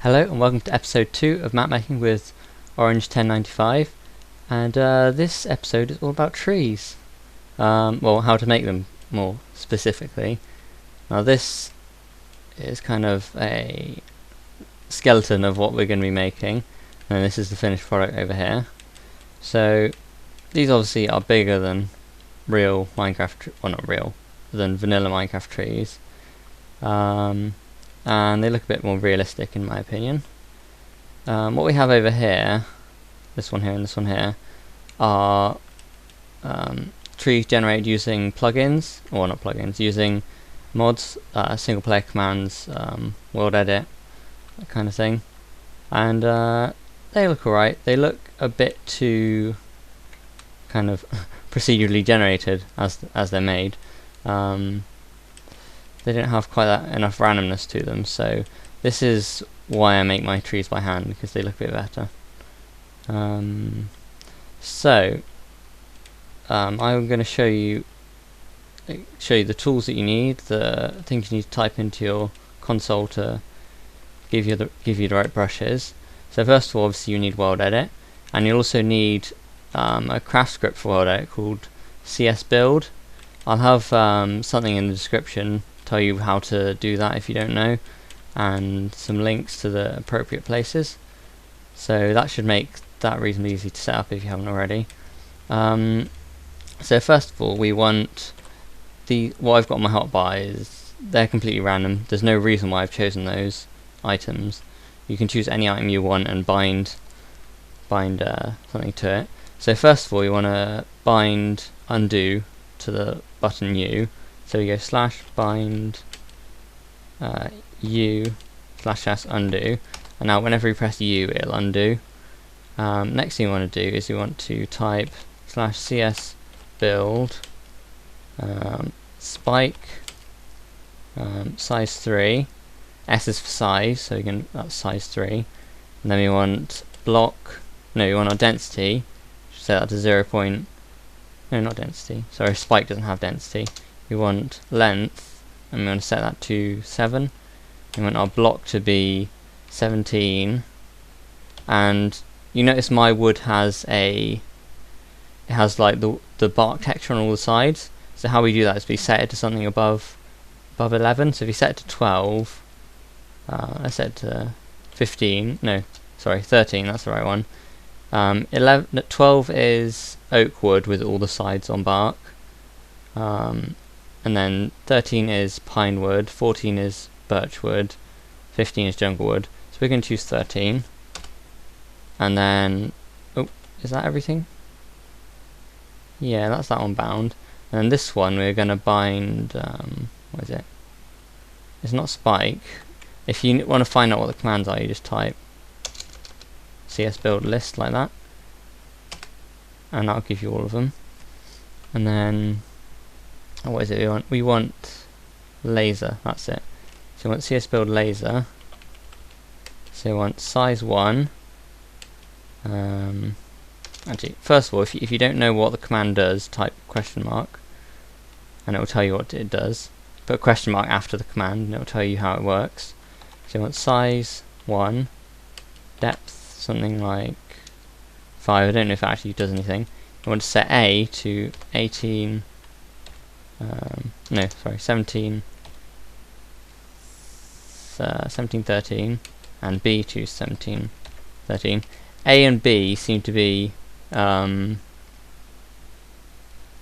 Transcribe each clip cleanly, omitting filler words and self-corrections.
Hello and welcome to episode 2 of Mapmaking with Orange1095, and this episode is all about trees. Well, how to make them more specifically. Now this is kind of a skeleton of what we're going to be making, and this is the finished product over here. So these obviously are bigger than real Minecraft, well not real, than vanilla Minecraft trees. And they look a bit more realistic in my opinion. What we have over here, this one here and this one here, are trees generated using plugins, or not plugins, using mods, single player commands, world edit, that kind of thing. And they look alright. They look a bit too kind of procedurally generated as they're made. They don't have quite enough randomness to them, so this is why I make my trees by hand, because they look a bit better. I'm going to show you the tools that you need, the things you need to type into your console to give you the right brushes. So first of all, obviously you need world edit, and you'll also need a craft script for world edit called CS build. I'll have something in the description tell you how to do that if you don't know, and some links to the appropriate places. So that should make that reasonably easy to set up if you haven't already. So first of all, we want what I've got on my hotbar is they're completely random. There's no reason why I've chosen those items. You can choose any item you want and bind something to it. So first of all, you want to bind undo to the button U. So you go /bind U /s undo, and now whenever you press U, it'll undo. Next thing you want to do is you want to type /cs build spike size 3. S is for size, so that's size 3. And then we want we want our density. Set that to 0. No, not density. Sorry, spike doesn't have density. We want length, and we want to set that to 7. We want our block to be 17. And you notice my wood has like the bark texture on all the sides. So how we do that is we set it to something above 11. So if you set it to 12, let's set it to 15. No, sorry, 13. That's the right one. 12 is oak wood with all the sides on bark. And then 13 is pine wood, 14 is birch wood, 15 is jungle wood. So we're going to choose 13. And then, is that everything? Yeah, that's that one bound. And then this one we're going to bind, what is it? It's not spike. If you want to find out what the commands are, you just type CS build list like that, and that'll give you all of them. And then, what is it we want? We want laser, that's it. So we want CS build laser. So we want size 1. Actually, first of all, if you don't know what the command does, type question mark, and it will tell you what it does. Put a question mark after the command, and it will tell you how it works. So we want size 1, depth something like 5. I don't know if it actually does anything. I want to set A to 18. 17, 13, and B to 17, 13. A and B seem to be the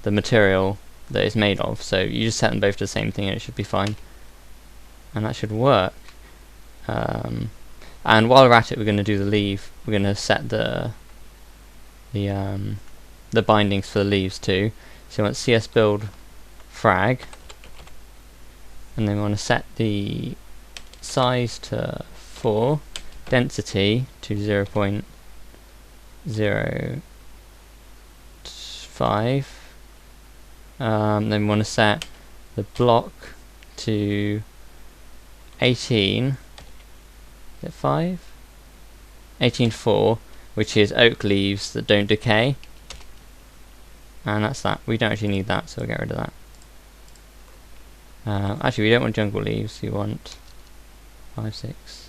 material that it's made of, so you just set them both to the same thing and it should be fine, and that should work. And while we're at it, we're going to do the leaf. We're going to set the bindings for the leaves too. So we want CS build frag, and then we want to set the size to 4, density to 0.05, then we want to set the block to 18, is it 5? 18.4, which is oak leaves that don't decay, and that's that. We don't actually need that, so we'll get rid of that. Actually, we don't want jungle leaves. We want 5, 6,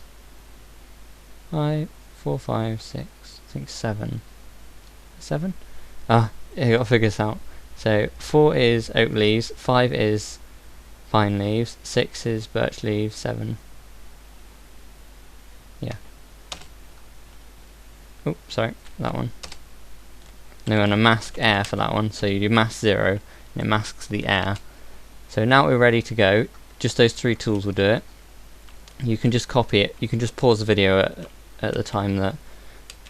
5, 4, 5, 6, I think 7. 7? Ah, I gotta figure this out. So 4 is oak leaves, 5 is pine leaves, 6 is birch leaves, 7. Yeah. Oh, sorry, that one. Now we're going to mask air for that one, so you do mask 0, and it masks the air. So now we're ready to go. Just those 3 tools will do it. You can just copy it, you can just pause the video at the time that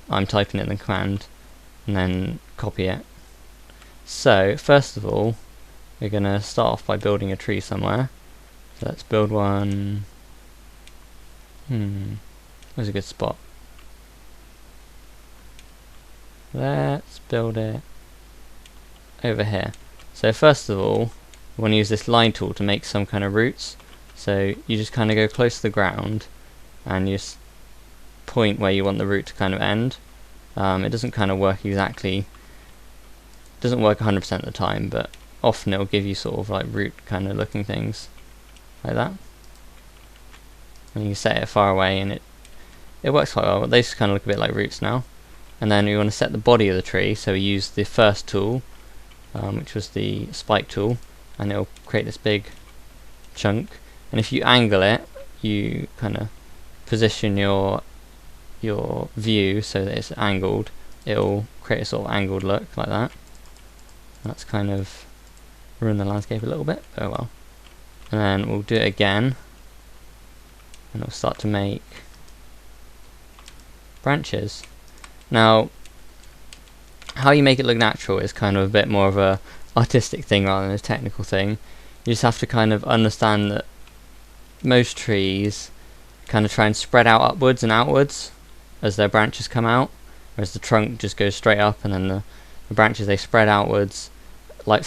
I'm typing in the command, and then copy it. So, first of all, we're going to start off by building a tree somewhere. So let's build one. Where's a good spot? Let's build it over here. So first of all, we want to use this line tool to make some kind of roots. So you just kind of go close to the ground and you just point where you want the root to kind of end. It doesn't kind of work exactly, doesn't work 100% of the time, but often it'll give you sort of like root kind of looking things like that. And you can set it far away and it works quite well, but they just kind of look a bit like roots now. And then we want to set the body of the tree, so we use the first tool, which was the spike tool, and it'll create this big chunk. And if you angle it, you kind of position your view so that it's angled, it'll create a sort of angled look like that. That's kind of ruin the landscape a little bit, oh well. And then we'll do it again, and it'll start to make branches. Now, how you make it look natural is kind of a bit more of a artistic thing rather than a technical thing. You just have to kind of understand that most trees kind of try and spread out upwards and outwards as their branches come out, whereas the trunk just goes straight up, and then the branches, they spread outwards like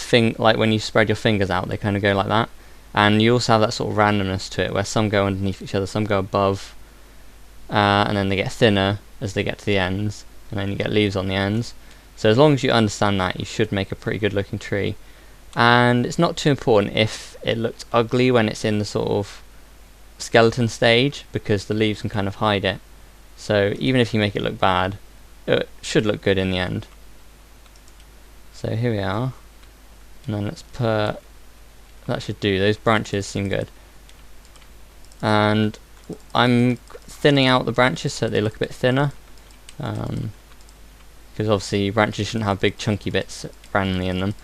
when you spread your fingers out, they kind of go like that. And you also have that sort of randomness to it, where some go underneath each other, some go above, and then they get thinner as they get to the ends, and then you get leaves on the ends. So as long as you understand that, you should make a pretty good looking tree. And it's not too important if it looks ugly when it's in the sort of skeleton stage, because the leaves can kind of hide it. So even if you make it look bad, it should look good in the end. So here we are, and then let's put, that should do, those branches seem good. And I'm thinning out the branches so they look a bit thinner, because obviously branches shouldn't have big chunky bits randomly in them.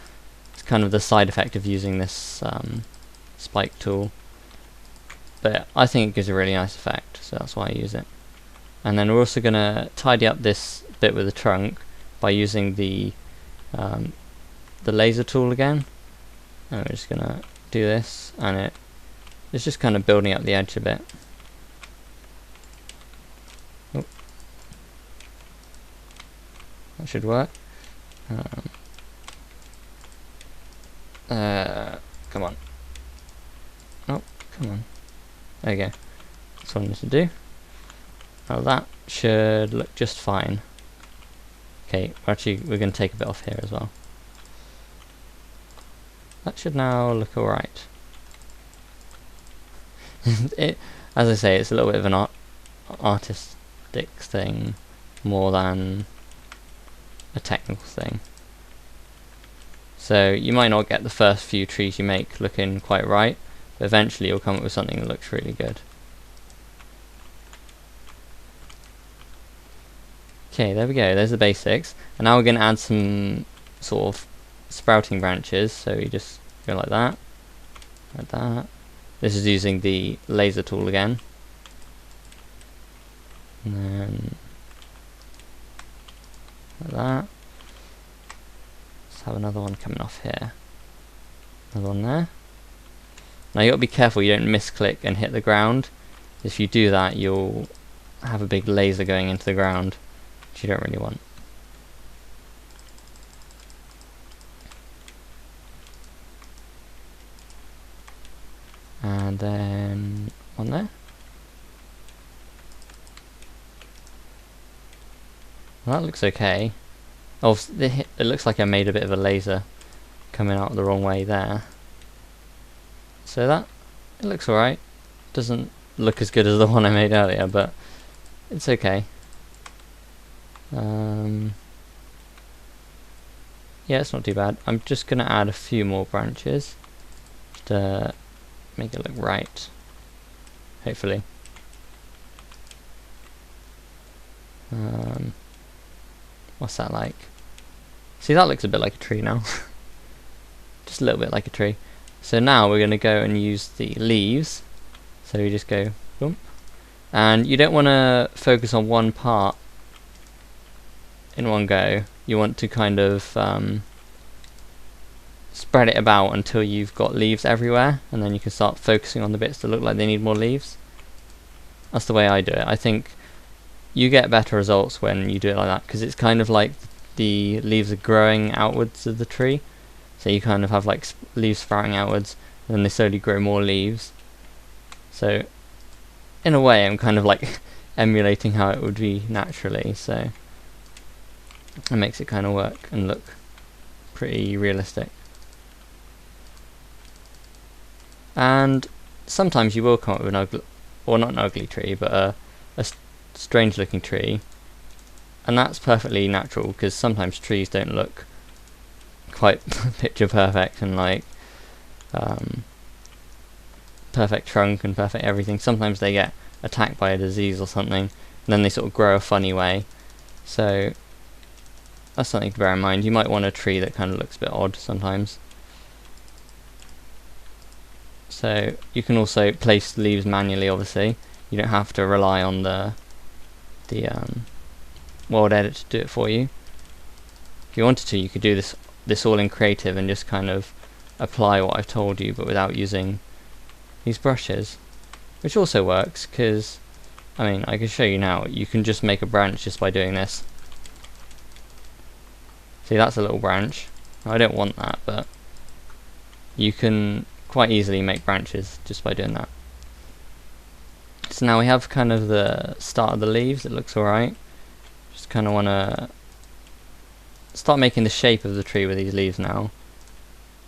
It's kind of the side effect of using this spike tool, but I think it gives a really nice effect, so that's why I use it. And then we're also going to tidy up this bit with the trunk by using the laser tool again. And we're just going to do this, and it's just kind of building up the edge a bit. Oh. That should work. Come on. Oh, come on. There you go. That's what I need to do. Now that should look just fine. Okay, we're going to take a bit off here as well. That should now look alright. As I say, it's a little bit of an artistic thing more than a technical thing. So you might not get the first few trees you make looking quite right, but eventually you'll come up with something that looks really good. Okay, there we go, there's the basics. And now we're going to add some sort of sprouting branches, so you just go like that, like that. This is using the laser tool again. And then like that. Let's have another one coming off here. Another one there. Now you got to be careful you don't misclick and hit the ground. If you do that, you'll have a big laser going into the ground, which you don't really want. And then one there. Well, that looks okay. Oh, it looks like I made a bit of a laser coming out the wrong way there. So it looks alright. Doesn't look as good as the one I made earlier, but it's okay. Yeah, it's not too bad. I'm just gonna add a few more branches to make it look right, hopefully. What's that like? See, that looks a bit like a tree now. Just a little bit like a tree. So now we're going to go and use the leaves. So we just go boom. And you don't want to focus on one part in one go. You want to kind of spread it about until you've got leaves everywhere, and then you can start focusing on the bits that look like they need more leaves. That's the way I do it. I think you get better results when you do it like that, because it's kind of like the leaves are growing outwards of the tree. So you kind of have like leaves sprouting outwards, and then they slowly grow more leaves. So in a way I'm kind of like emulating how it would be naturally, so it makes it kind of work and look pretty realistic. And sometimes you will come up with an ugly, or not an ugly tree, but a strange looking tree, and that's perfectly natural, because sometimes trees don't look quite picture perfect and like perfect trunk and perfect everything. Sometimes they get attacked by a disease or something, and then they sort of grow a funny way. So that's something to bear in mind. You might want a tree that kind of looks a bit odd sometimes. So you can also place the leaves manually, obviously. You don't have to rely on the world edit to do it for you. If you wanted to, you could do this all in creative and just kind of apply what I've told you, but without using these brushes, which also works, because I mean, I can show you now. You can just make a branch just by doing this. See, that's a little branch. I don't want that, but you can quite easily make branches just by doing that. So now we have kind of the start of the leaves. It looks alright. Just kind of want to start making the shape of the tree with these leaves now.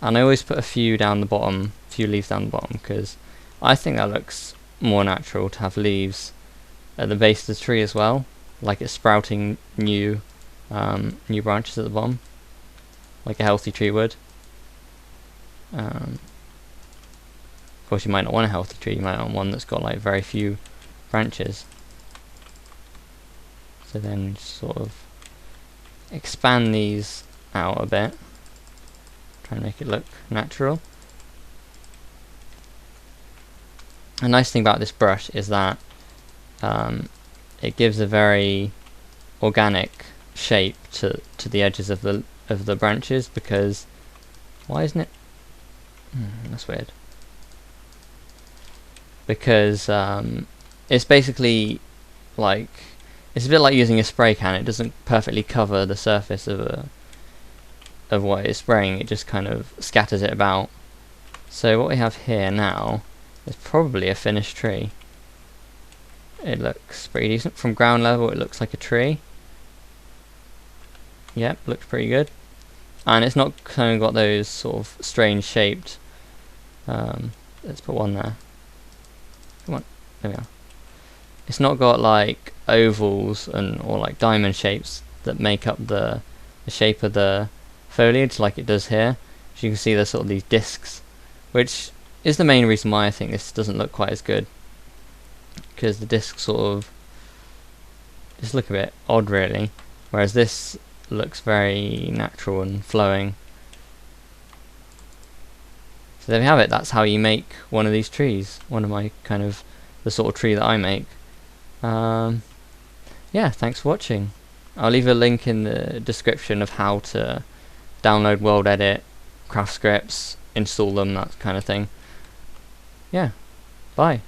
And I always put a few down the bottom, a few leaves down the bottom, because I think that looks more natural to have leaves at the base of the tree as well, like it's sprouting new branches at the bottom, like a healthy tree would. Of course, you might not want a healthy tree. You might want one that's got like very few branches. So then sort of expand these out a bit, try and make it look natural. A nice thing about this brush is that it gives a very organic shape to the edges of the branches, because why isn't it? That's weird. Because it's basically like, it's a bit like using a spray can. It doesn't perfectly cover the surface of what it's spraying. It just kind of scatters it about. So what we have here now is probably a finished tree. It looks pretty decent. From ground level it looks like a tree. Yep, looks pretty good. And it's not kind of got those sort of strange shaped, let's put one there. Come on, there we are. It's not got like ovals or like diamond shapes that make up the shape of the foliage like it does here. As you can see, there's sort of these discs, which is the main reason why I think this doesn't look quite as good, because the discs sort of just look a bit odd really, whereas this looks very natural and flowing. So there we have it. That's how you make one of these trees. One of my kind of the sort of tree that I make. Yeah, thanks for watching. I'll leave a link in the description of how to download World Edit, craft scripts, install them, that kind of thing. Yeah, bye.